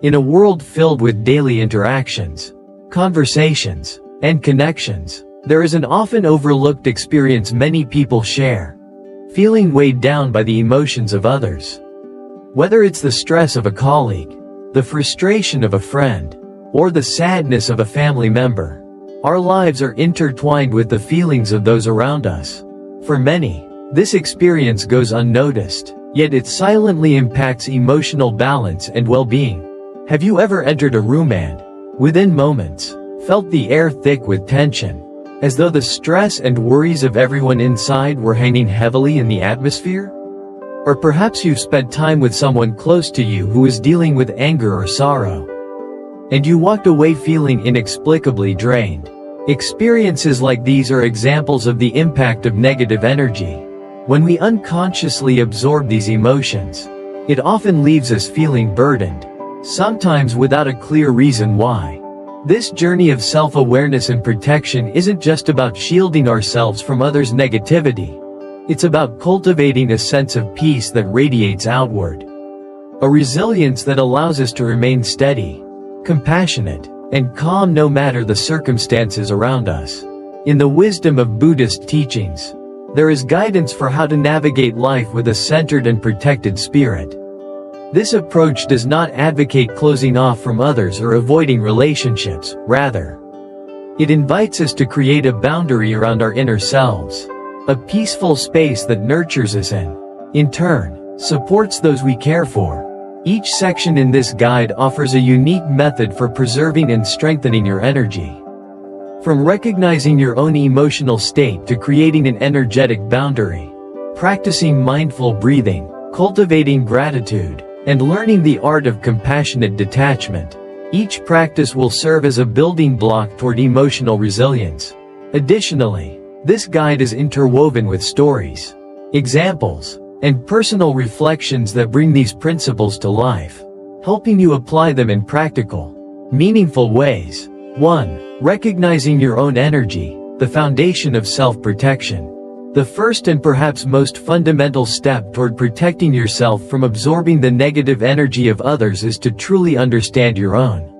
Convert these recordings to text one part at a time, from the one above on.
In a world filled with daily interactions, conversations, and connections, there is an often overlooked experience many people share: feeling weighed down by the emotions of others. Whether it's the stress of a colleague, the frustration of a friend, or the sadness of a family member, our lives are intertwined with the feelings of those around us. For many, this experience goes unnoticed, yet it silently impacts emotional balance and well-being. Have you ever entered a room and, within moments, felt the air thick with tension, as though the stress and worries of everyone inside were hanging heavily in the atmosphere? Or perhaps you've spent time with someone close to you who is dealing with anger or sorrow, and you walked away feeling inexplicably drained. Experiences like these are examples of the impact of negative energy. When we unconsciously absorb these emotions, it often leaves us feeling burdened, sometimes without a clear reason why. This journey of self-awareness and protection isn't just about shielding ourselves from others' negativity. It's about cultivating a sense of peace that radiates outward. A resilience that allows us to remain steady, compassionate, and calm no matter the circumstances around us. In the wisdom of Buddhist teachings, there is guidance for how to navigate life with a centered and protected spirit. This approach does not advocate closing off from others or avoiding relationships. Rather, it invites us to create a boundary around our inner selves, a peaceful space that nurtures us and, in turn, supports those we care for. Each section in this guide offers a unique method for preserving and strengthening your energy. From recognizing your own emotional state to creating an energetic boundary, practicing mindful breathing, cultivating gratitude, and learning the art of compassionate detachment, each practice will serve as a building block toward emotional resilience. Additionally, this guide is interwoven with stories, examples, and personal reflections that bring these principles to life, helping you apply them in practical, meaningful ways. 1. Recognizing your own energy, the foundation of self-protection. The first and perhaps most fundamental step toward protecting yourself from absorbing the negative energy of others is to truly understand your own.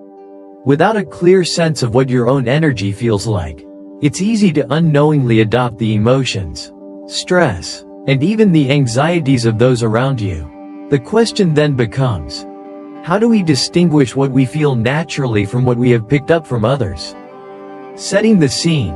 Without a clear sense of what your own energy feels like, it's easy to unknowingly adopt the emotions, stress, and even the anxieties of those around you. The question then becomes, how do we distinguish what we feel naturally from what we have picked up from others? Setting the scene,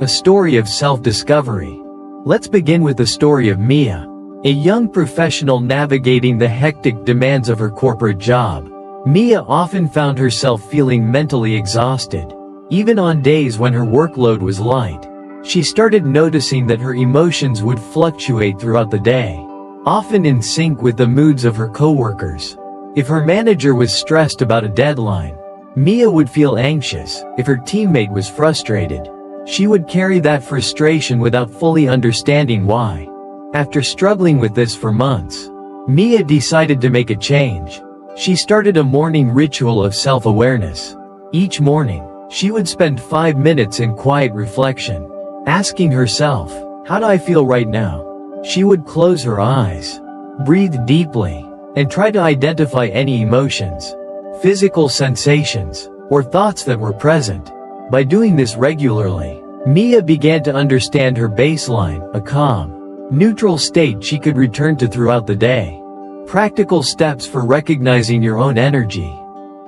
a story of self-discovery. Let's begin with the story of Mia, a young professional navigating the hectic demands of her corporate job. Mia often found herself feeling mentally exhausted, even on days when her workload was light. She started noticing that her emotions would fluctuate throughout the day, often in sync with the moods of her coworkers. If her manager was stressed about a deadline, Mia would feel anxious. If her teammate was frustrated, she would carry that frustration without fully understanding why. After struggling with this for months, Mia decided to make a change. She started a morning ritual of self-awareness. Each morning, she would spend 5 minutes in quiet reflection, asking herself, "How do I feel right now?" She would close her eyes, breathe deeply, and try to identify any emotions, physical sensations, or thoughts that were present. By doing this regularly, Mia began to understand her baseline, a calm, neutral state she could return to throughout the day. Practical steps for recognizing your own energy.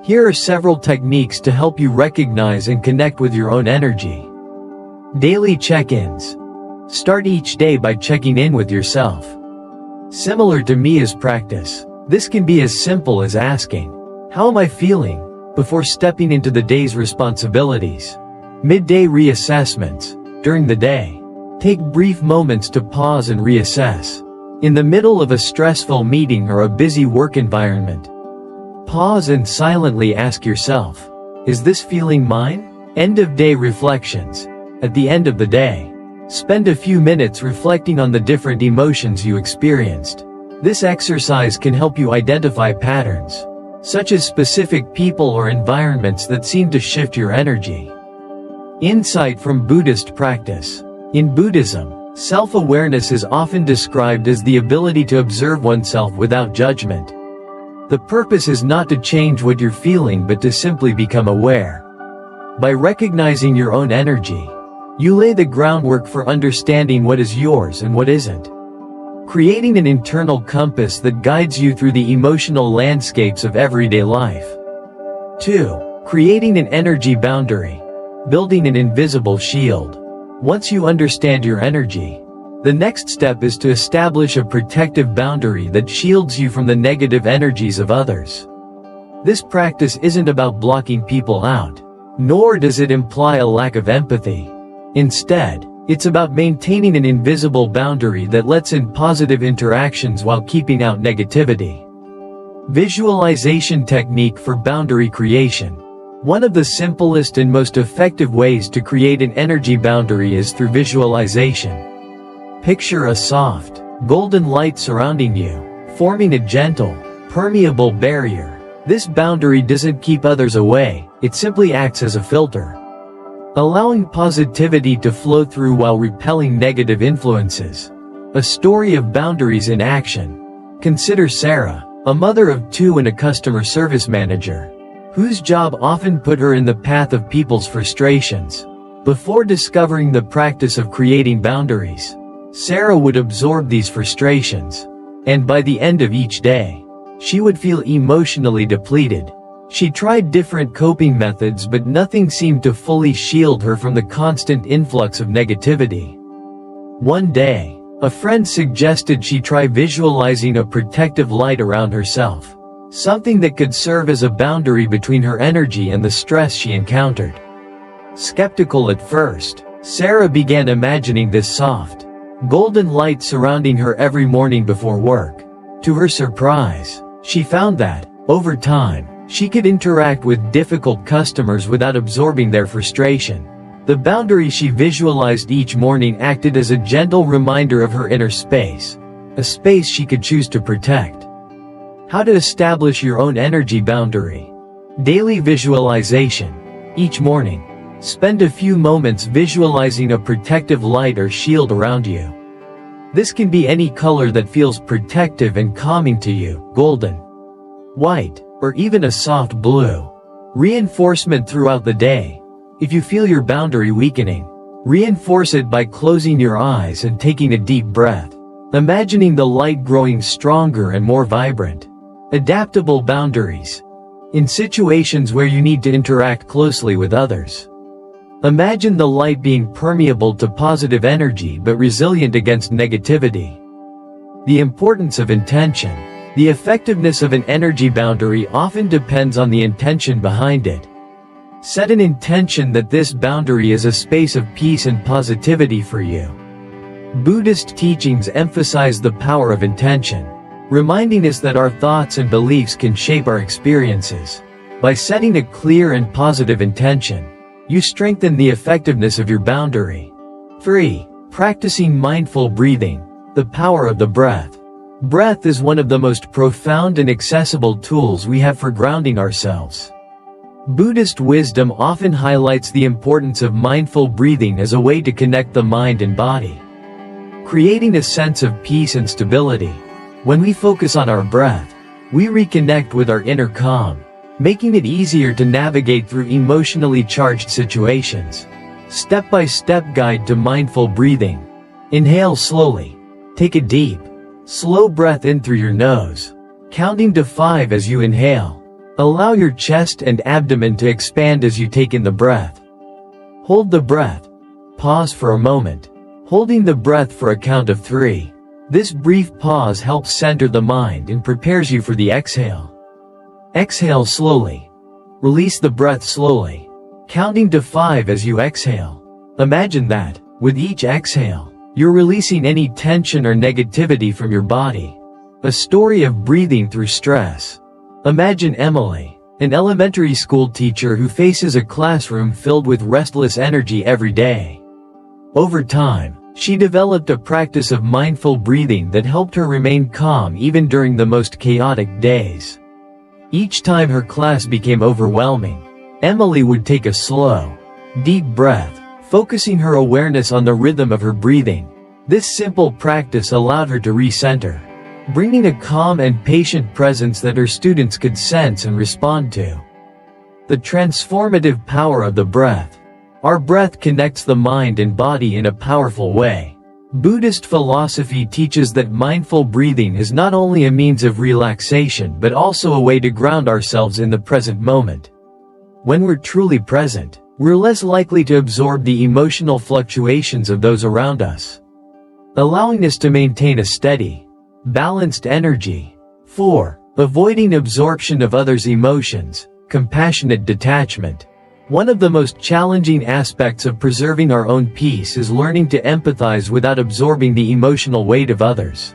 Here are several techniques to help you recognize and connect with your own energy. Daily check-ins. Start each day by checking in with yourself. Similar to Mia's practice, this can be as simple as asking, "How am I feeling?" before stepping into the day's responsibilities. Midday reassessments. During the day, take brief moments to pause and reassess. In the middle of a stressful meeting or a busy work environment, pause and silently ask yourself, "Is this feeling mine?" End-of-day reflections. At the end of the day, spend a few minutes reflecting on the different emotions you experienced. This exercise can help you identify patterns, such as specific people or environments that seem to shift your energy. Insight from Buddhist practice. In Buddhism, self-awareness is often described as the ability to observe oneself without judgment. The purpose is not to change what you're feeling but to simply become aware. By recognizing your own energy, you lay the groundwork for understanding what is yours and what isn't, creating an internal compass that guides you through the emotional landscapes of everyday life. 2. Creating an energy boundary. Building an invisible shield. Once you understand your energy, the next step is to establish a protective boundary that shields you from the negative energies of others. This practice isn't about blocking people out, nor does it imply a lack of empathy. Instead, it's about maintaining an invisible boundary that lets in positive interactions while keeping out negativity. Visualization technique for boundary creation. One of the simplest and most effective ways to create an energy boundary is through visualization. Picture a soft, golden light surrounding you, forming a gentle, permeable barrier. This boundary doesn't keep others away, it simply acts as a filter, allowing positivity to flow through while repelling negative influences. A story of boundaries in action. Consider Sarah, a mother of 2 and a customer service manager, whose job often put her in the path of people's frustrations. Before discovering the practice of creating boundaries, Sarah would absorb these frustrations, and by the end of each day, she would feel emotionally depleted. She tried different coping methods, but nothing seemed to fully shield her from the constant influx of negativity. One day, a friend suggested she try visualizing a protective light around herself, something that could serve as a boundary between her energy and the stress she encountered. Skeptical at first, Sarah began imagining this soft, golden light surrounding her every morning before work. To her surprise, she found that, over time, she could interact with difficult customers without absorbing their frustration. The boundary she visualized each morning acted as a gentle reminder of her inner space, a space she could choose to protect. How to establish your own energy boundary. Daily visualization. Each morning, spend a few moments visualizing a protective light or shield around you. This can be any color that feels protective and calming to you: golden, white, or even a soft blue. Reinforcement throughout the day. If you feel your boundary weakening, reinforce it by closing your eyes and taking a deep breath, imagining the light growing stronger and more vibrant. Adaptable boundaries. In situations where you need to interact closely with others, imagine the light being permeable to positive energy but resilient against negativity. The importance of intention. The effectiveness of an energy boundary often depends on the intention behind it. Set an intention that this boundary is a space of peace and positivity for you. Buddhist teachings emphasize the power of intention, reminding us that our thoughts and beliefs can shape our experiences. By setting a clear and positive intention, you strengthen the effectiveness of your boundary. 3. Practicing mindful breathing. The power of the breath. Breath is one of the most profound and accessible tools we have for grounding ourselves. Buddhist wisdom often highlights the importance of mindful breathing as a way to connect the mind and body, creating a sense of peace and stability. When we focus on our breath, we reconnect with our inner calm, making it easier to navigate through emotionally charged situations. Step-by-step guide to mindful breathing. Inhale slowly. Take a deep, slow breath in through your nose, counting to 5 as you inhale. Allow your chest and abdomen to expand as you take in the breath. Hold the breath. Pause for a moment, holding the breath for a count of 3. This brief pause helps center the mind and prepares you for the exhale. Exhale slowly. Release the breath slowly, counting to 5 as you exhale. Imagine that, with each exhale, you're releasing any tension or negativity from your body. A story of breathing through stress. Imagine Emily, an elementary school teacher who faces a classroom filled with restless energy every day. Over time, she developed a practice of mindful breathing that helped her remain calm even during the most chaotic days. Each time her class became overwhelming, Emily would take a slow, deep breath, focusing her awareness on the rhythm of her breathing. This simple practice allowed her to recenter, bringing a calm and patient presence that her students could sense and respond to. The transformative power of the breath. Our breath connects the mind and body in a powerful way. Buddhist philosophy teaches that mindful breathing is not only a means of relaxation but also a way to ground ourselves in the present moment. When we're truly present, we're less likely to absorb the emotional fluctuations of those around us, allowing us to maintain a steady, balanced energy. 4. Avoiding absorption of others' emotions. Compassionate detachment. One of the most challenging aspects of preserving our own peace is learning to empathize without absorbing the emotional weight of others.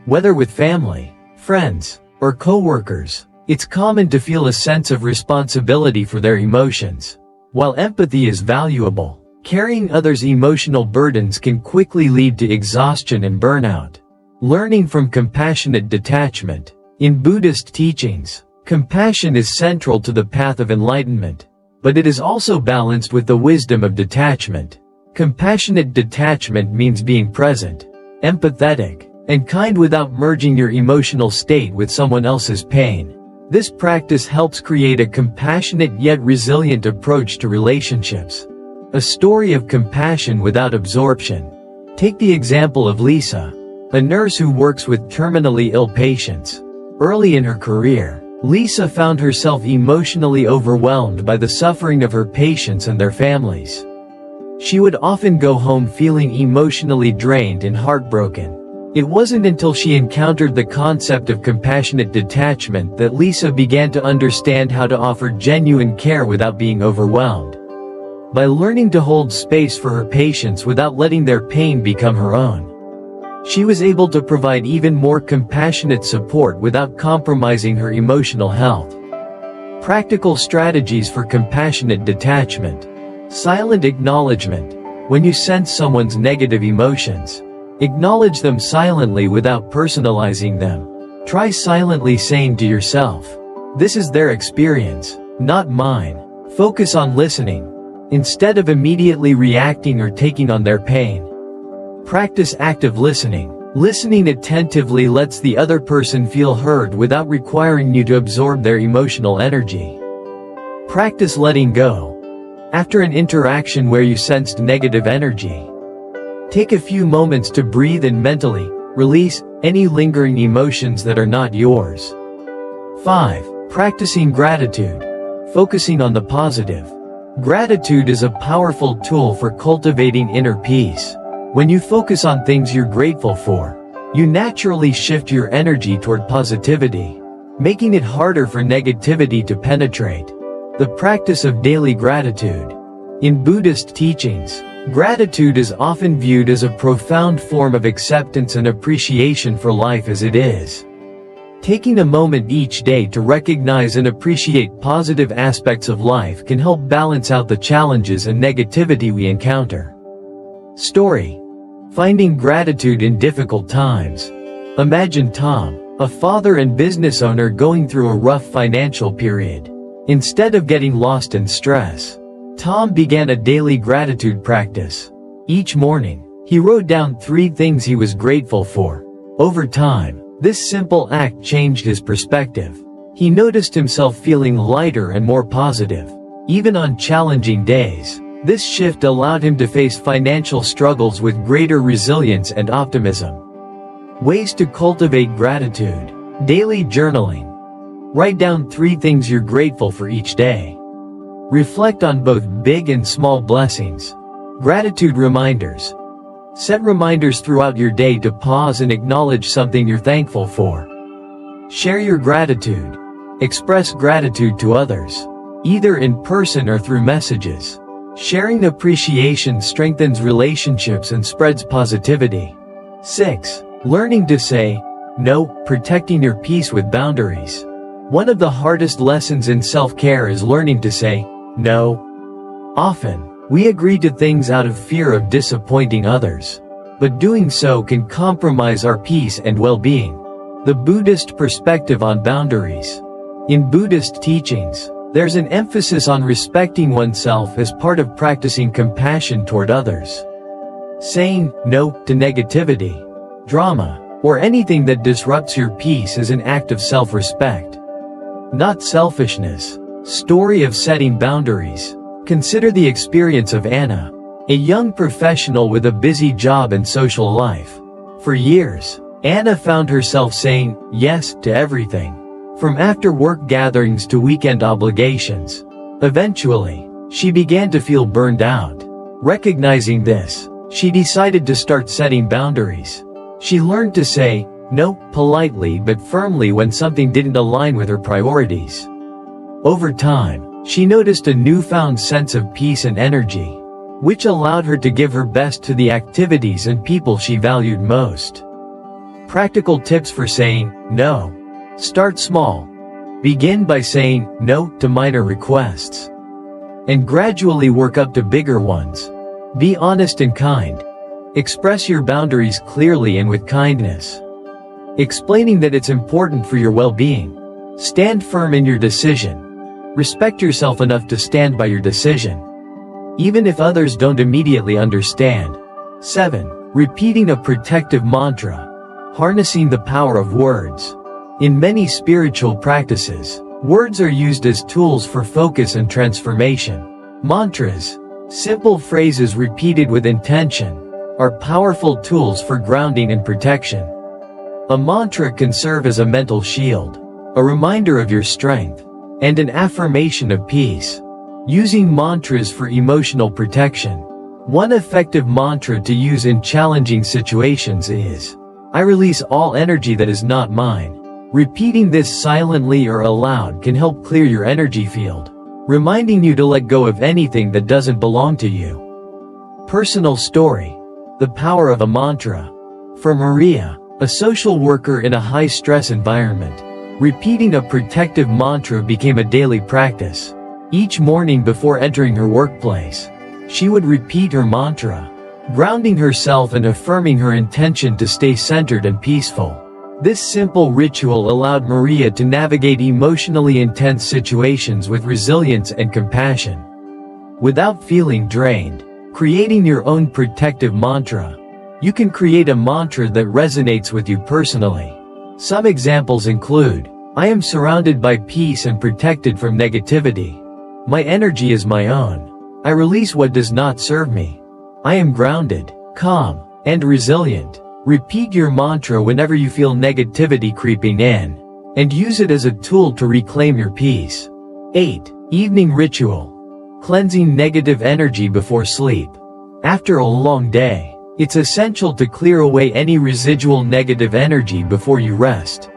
Whether with family, friends, or co-workers, it's common to feel a sense of responsibility for their emotions. While empathy is valuable, carrying others' emotional burdens can quickly lead to exhaustion and burnout. Learning from compassionate detachment. In Buddhist teachings, compassion is central to the path of enlightenment, but it is also balanced with the wisdom of detachment. Compassionate detachment means being present, empathetic, and kind without merging your emotional state with someone else's pain. This practice helps create a compassionate yet resilient approach to relationships. A story of compassion without absorption. Take the example of Lisa, a nurse who works with terminally ill patients. Early in her career, Lisa found herself emotionally overwhelmed by the suffering of her patients and their families. She would often go home feeling emotionally drained and heartbroken. It wasn't until she encountered the concept of compassionate detachment that Lisa began to understand how to offer genuine care without being overwhelmed. By learning to hold space for her patients without letting their pain become her own, she was able to provide even more compassionate support without compromising her emotional health. Practical strategies for compassionate detachment. Silent acknowledgement. When you sense someone's negative emotions, acknowledge them silently without personalizing them. Try silently saying to yourself, "This is their experience, not mine." Focus on listening, instead of immediately reacting or taking on their pain. Practice active listening. Listening attentively lets the other person feel heard without requiring you to absorb their emotional energy. Practice letting go. After an interaction where you sensed negative energy, take a few moments to breathe and mentally release any lingering emotions that are not yours. 5. Practicing gratitude. Focusing on the positive. Gratitude is a powerful tool for cultivating inner peace. When you focus on things you're grateful for, you naturally shift your energy toward positivity, making it harder for negativity to penetrate. The practice of daily gratitude. In Buddhist teachings, gratitude is often viewed as a profound form of acceptance and appreciation for life as it is. Taking a moment each day to recognize and appreciate positive aspects of life can help balance out the challenges and negativity we encounter. Story. Finding gratitude in difficult times. Imagine Tom, a father and business owner going through a rough financial period. Instead of getting lost in stress, Tom began a daily gratitude practice. Each morning, he wrote down 3 things he was grateful for. Over time, this simple act changed his perspective. He noticed himself feeling lighter and more positive. Even on challenging days, this shift allowed him to face financial struggles with greater resilience and optimism. Ways to cultivate gratitude. Daily journaling. Write down 3 things you're grateful for each day. Reflect on both big and small blessings. Gratitude reminders. Set reminders throughout your day to pause and acknowledge something you're thankful for. Share your gratitude. Express gratitude to others, either in person or through messages. Sharing appreciation strengthens relationships and spreads positivity. 6. Learning to say no, protecting your peace with boundaries. One of the hardest lessons in self-care is learning to say no. Often, we agree to things out of fear of disappointing others, but doing so can compromise our peace and well-being. The Buddhist perspective on boundaries. In Buddhist teachings, there's an emphasis on respecting oneself as part of practicing compassion toward others. Saying no to negativity, drama, or anything that disrupts your peace is an act of self-respect, not selfishness. Story of setting boundaries. Consider the experience of Anna, a young professional with a busy job and social life. For years, Anna found herself saying yes to everything, from after-work gatherings to weekend obligations. Eventually, she began to feel burned out. Recognizing this, she decided to start setting boundaries. She learned to say no politely but firmly when something didn't align with her priorities. Over time, she noticed a newfound sense of peace and energy, which allowed her to give her best to the activities and people she valued most. Practical tips for saying no. Start small. Begin by saying no to minor requests, and gradually work up to bigger ones. Be honest and kind. Express your boundaries clearly and with kindness, explaining that it's important for your well-being. Stand firm in your decision. Respect yourself enough to stand by your decision, even if others don't immediately understand. 7. Repeating a protective mantra. Harnessing the power of words. In many spiritual practices, words are used as tools for focus and transformation. Mantras, simple phrases repeated with intention, are powerful tools for grounding and protection. A mantra can serve as a mental shield, a reminder of your strength, and an affirmation of peace. Using mantras for emotional protection. One effective mantra to use in challenging situations is, "I release all energy that is not mine." Repeating this silently or aloud can help clear your energy field, reminding you to let go of anything that doesn't belong to you. Personal story. The power of a mantra. For Maria, a social worker in a high-stress environment, repeating a protective mantra became a daily practice. Each morning before entering her workplace, she would repeat her mantra, grounding herself and affirming her intention to stay centered and peaceful. This simple ritual allowed Maria to navigate emotionally intense situations with resilience and compassion, without feeling drained. Creating your own protective mantra. You can create a mantra that resonates with you personally. Some examples include, "I am surrounded by peace and protected from negativity. My energy is my own. I release what does not serve me. I am grounded, calm, and resilient." Repeat your mantra whenever you feel negativity creeping in, and use it as a tool to reclaim your peace. 8. Evening ritual. Cleansing negative energy before sleep. After a long day, it's essential to clear away any residual negative energy before you rest.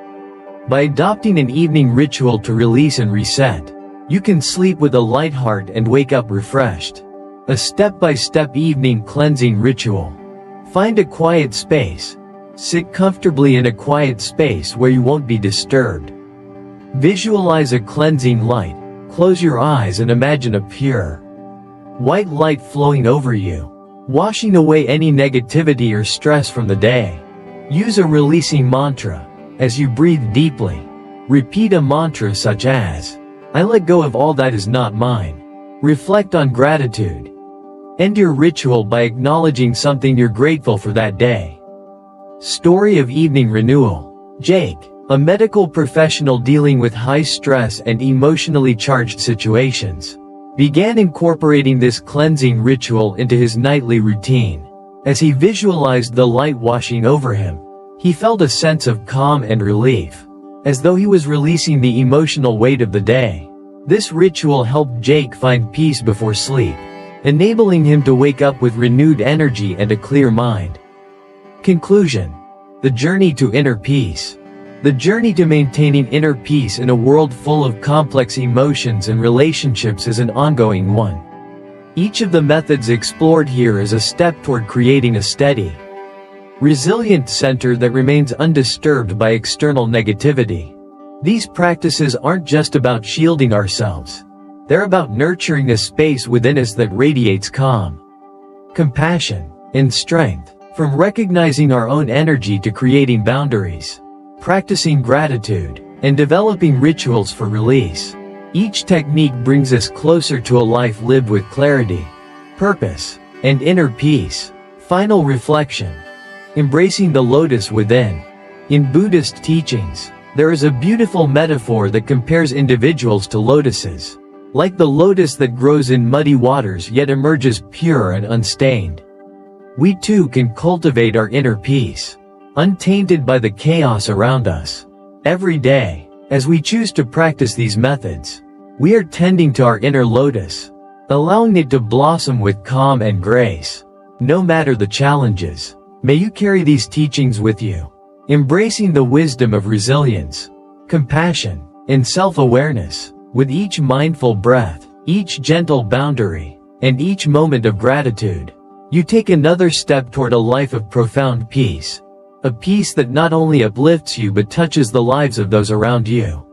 By adopting an evening ritual to release and reset, you can sleep with a light heart and wake up refreshed. A step-by-step evening cleansing ritual. Find a quiet space. Sit comfortably in a quiet space where you won't be disturbed. Visualize a cleansing light. Close your eyes and imagine a pure, white light flowing over you, washing away any negativity or stress from the day. Use a releasing mantra. As you breathe deeply, repeat a mantra such as, "I let go of all that is not mine." Reflect on gratitude. End your ritual by acknowledging something you're grateful for that day. Story of evening renewal. Jake, a medical professional dealing with high stress and emotionally charged situations, began incorporating this cleansing ritual into his nightly routine. As he visualized the light washing over him, he felt a sense of calm and relief, as though he was releasing the emotional weight of the day. This ritual helped Jake find peace before sleep, enabling him to wake up with renewed energy and a clear mind. Conclusion. The journey to inner peace. The journey to maintaining inner peace in a world full of complex emotions and relationships is an ongoing one. Each of the methods explored here is a step toward creating a steady, resilient center that remains undisturbed by external negativity. These practices aren't just about shielding ourselves. They're about nurturing a space within us that radiates calm, compassion, and strength. From recognizing our own energy to creating boundaries, practicing gratitude, and developing rituals for release. Each technique brings us closer to a life lived with clarity, purpose, and inner peace. Final reflection. Embracing the lotus within. In Buddhist teachings, there is a beautiful metaphor that compares individuals to lotuses. Like the lotus that grows in muddy waters yet emerges pure and unstained. We too can cultivate our inner peace, untainted by the chaos around us. Every day, as we choose to practice these methods, we are tending to our inner lotus, allowing it to blossom with calm and grace. No matter the challenges, may you carry these teachings with you, embracing the wisdom of resilience, compassion, and self-awareness. With each mindful breath, each gentle boundary, and each moment of gratitude, you take another step toward a life of profound peace. A peace that not only uplifts you but touches the lives of those around you.